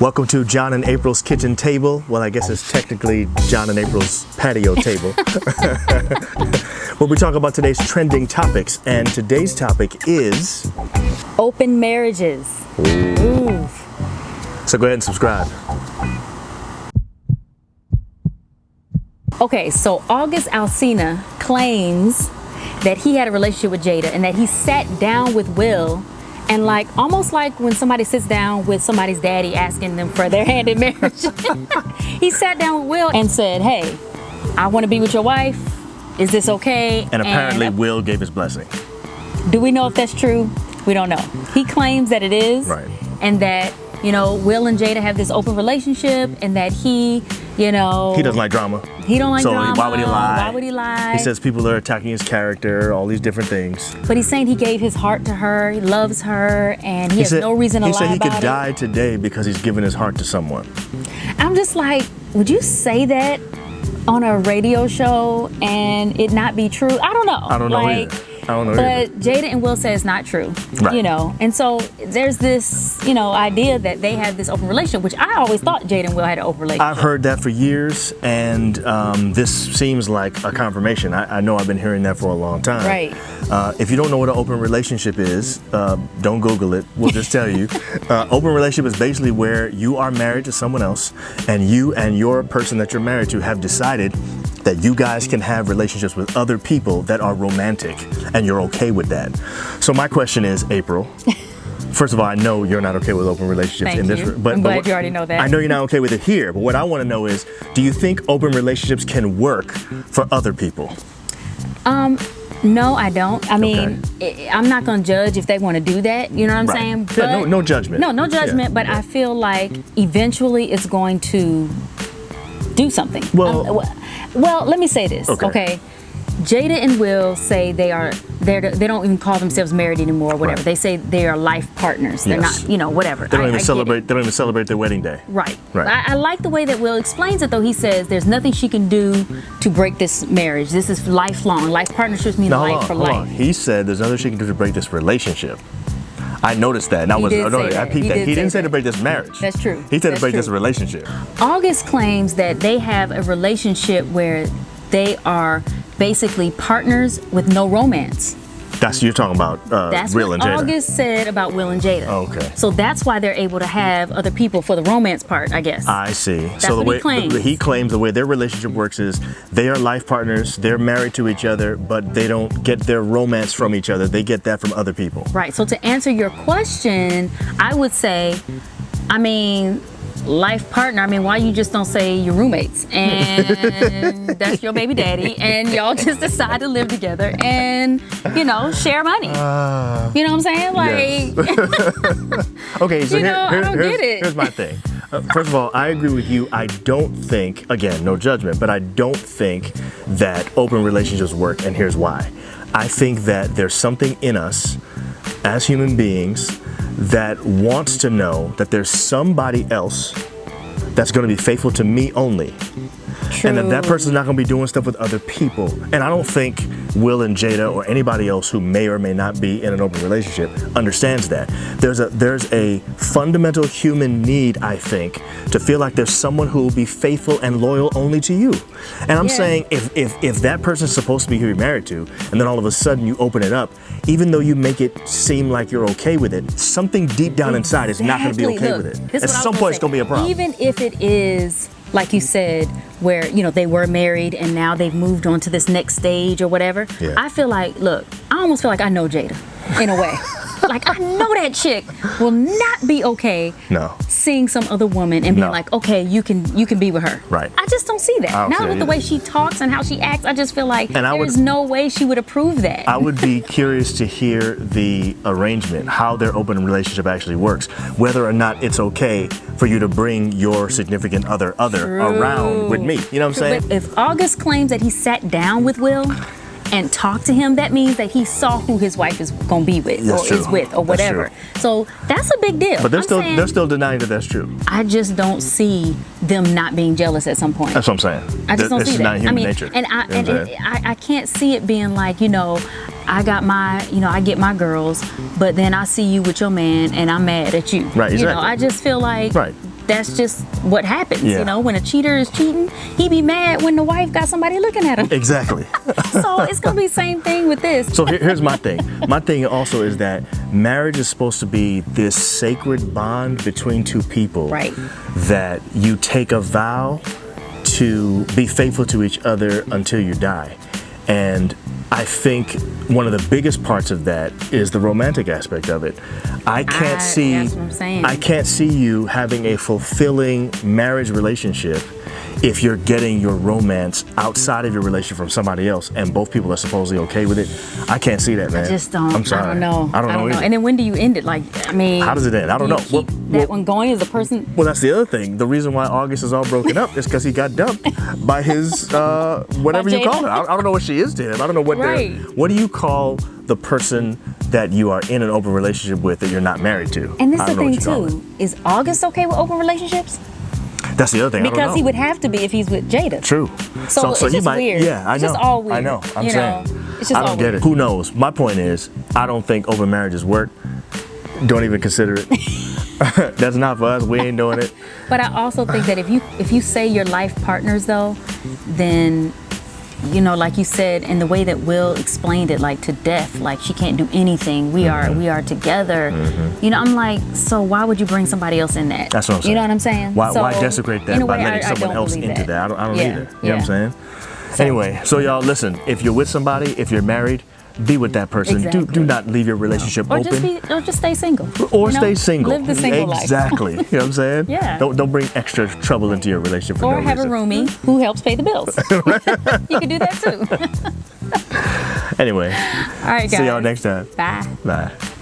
Welcome to John and April's kitchen table. Well, I guess it's technically John and April's patio table. Where we talk about today's trending topics, and today's topic is open marriages. Ooh. So go ahead and subscribe. Okay, so August Alsina claims that he had a relationship with Jada and that he sat down with Will, and almost like when somebody sits down with somebody's daddy asking them for their hand in marriage. He sat down with Will and said, hey, I want to be with your wife. Is this okay? And apparently Will gave his blessing. Do we know if that's true? We don't know. He claims that it is. Right. And that, Will and Jada have this open relationship, and that he doesn't like drama. He don't like drama. So why would he lie? Why would he lie? He says people are attacking his character, all these different things. But he's saying he gave his heart to her, he loves her, and he has no reason to lie about it. He said he could die today because he's given his heart to someone. I'm just like, would you say that on a radio show and it not be true? I don't know. I don't know either. But Jada and Will say it's not true, right. And so there's this, idea that they have this open relationship, which I always thought Jada and Will had an open relationship. I've heard that for years, and this seems like a confirmation. I know I've been hearing that for a long time. Right. If you don't know what an open relationship is, don't Google it. We'll just tell you. Open relationship is basically where you are married to someone else, and you and your person that you're married to have decided that you guys can have relationships with other people that are romantic, and you're okay with that. So my question is, April, first of all, I know you're not okay with open relationships. Thank you. But I'm glad you already know that. I know you're not okay with it here, but what I want to know is, do you think open relationships can work for other people? No, I don't. I mean, I'm not going to judge if they want to do that. You know what I'm saying? But yeah, no judgment. No judgment. But I feel like eventually it's going to do something. Well, let me say this, okay? Jada and Will say they don't even call themselves married anymore, or whatever. Right. They say they are life partners. They're not, whatever. They don't even celebrate. They don't even celebrate their wedding day. Right. I like the way that Will explains it, though. He says there's nothing she can do to break this marriage. This is lifelong. Life partnerships mean life for life. He said there's nothing she can do to break this relationship. I noticed that, and I peeped that. He didn't say to break this marriage. That's true. He said to break this relationship. August claims that they have a relationship where they are basically partners with no romance. You're talking about Will and Jada. That's what August said about Will and Jada. Okay. So that's why they're able to have other people for the romance part, I guess. I see. That's what he claims. He claims the way their relationship works is they are life partners, they're married to each other, but they don't get their romance from each other. They get that from other people. Right. So to answer your question, I would say, life partner, why you just don't say your roommates and that's your baby daddy and y'all just decide to live together and share money. You know what I'm saying? Yes. Okay, so I don't get it. Here's my thing. First of all, I agree with you. I don't think, again, no judgment, but I don't think that open relationships work, and here's why. I think that there's something in us as human beings that wants to know that there's somebody else that's going to be faithful to me only. True. And that person's not going to be doing stuff with other people. And I don't think Will and Jada or anybody else who may or may not be in an open relationship understands that. There's a fundamental human need, I think, to feel like there's someone who will be faithful and loyal only to you. And I'm saying if that person's supposed to be who you're married to, and then all of a sudden you open it up, even though you make it seem like you're okay with it, something deep down inside is not going to be okay with it. At some point it's going to be a problem. Even if it is, like you said, where, they were married and now they've moved on to this next stage or whatever. Yeah. I feel like, I almost feel like I know Jada in a way. Like, I know that chick will not be okay seeing some other woman and being like, okay, you can be with her. Right. I just don't see that. Now with the way she talks and how she acts, I just feel like there's no way she would approve that. I would be curious to hear the arrangement, how their open relationship actually works, whether or not it's okay for you to bring your significant other around with me. You know what I'm saying? But if August claims that he sat down with Will and talk to him, that means that he saw who his wife is going to be with is with or whatever. So that's a big deal. But they're still denying that that's true. I just don't see them not being jealous at some point. That's what I'm saying. I just don't see that. Not human nature. And I can't see it being like, I got my, I get my girls, but then I see you with your man and I'm mad at you. Right, exactly. I just feel like that's just what happens. Yeah. You know, when a cheater is cheating, he be mad when the wife got somebody looking at him. Exactly. So it's gonna be the same thing with this. So here's my thing. My thing also is that marriage is supposed to be this sacred bond between two people. Right. That you take a vow to be faithful to each other until you die. And I think one of the biggest parts of that is the romantic aspect of it. I can't see that's what I'm saying. I can't see you having a fulfilling marriage relationship if you're getting your romance outside of your relationship from somebody else and both people are supposedly okay with it. I can't see that, man. I just don't. I'm sorry. I don't know. I don't know either. And then when do you end it? Like, I mean, How does it end? I don't you know. keep that one going as a person. Well, that's the other thing. The reason why August is all broken up is because he got dumped by his whatever you call it. I don't know what she is to him. I don't know what Right. what do you call the person that you are in an open relationship with that you're not married to? And this I is the don't know thing what you call too. Is August okay with open relationships? it. That's the other thing. I don't Because know. he would have to be if he's with Jada. True. So it's you just might, weird. Yeah, I know. It's just all weird. I know. I'm you saying. know, it's just I all don't get weird. it. Who knows? My point is, I don't think open marriages work. Don't even consider it. That's not for us. We ain't doing it. But I also think that if you say you're life partners though, then you know, like you said, and the way that Will explained it, like to death, like she can't do anything. We are together. You know, I'm like, so why would you bring somebody else in that? That's what I'm saying. You know what I'm saying? Why So, desecrate that in a by way, letting I someone don't else believe into that? I don't Yeah, either. You know what yeah. I'm saying? Anyway, so y'all listen, if you're with somebody, if you're married, be with that person. Exactly. Do not leave your relationship Or open. just stay single. Or you know? stay single. Live the single life. Exactly. You know what I'm saying? Yeah. Don't bring extra trouble into your relationship for Or no have reason. a roomie who helps pay the bills. You can do that too. Anyway, All right, guys. see y'all next time. Bye. Bye.